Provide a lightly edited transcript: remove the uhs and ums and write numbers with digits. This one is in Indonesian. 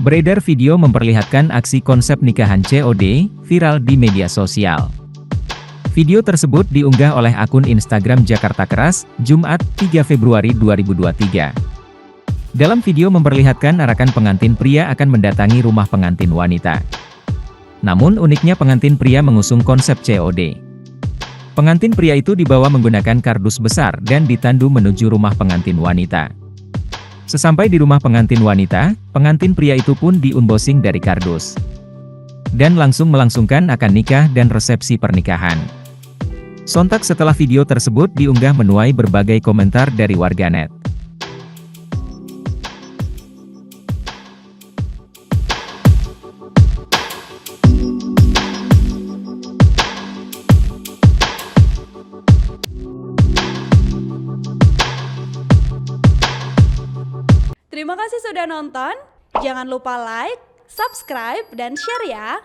Beredar video memperlihatkan aksi konsep nikahan COD, viral di media sosial. Video tersebut diunggah oleh akun Instagram Jakarta Keras, Jumat, 3 Februari 2023. Dalam video memperlihatkan arakan pengantin pria akan mendatangi rumah pengantin wanita. Namun uniknya pengantin pria mengusung konsep COD. Pengantin pria itu dibawa menggunakan kardus besar dan ditandu menuju rumah pengantin wanita. Sesampai di rumah pengantin wanita, pengantin pria itu pun diunboxing dari kardus. Dan langsung melangsungkan akad nikah dan resepsi pernikahan. Sontak setelah video tersebut diunggah menuai berbagai komentar dari warganet. Terima kasih sudah nonton, jangan lupa like, subscribe, dan share ya!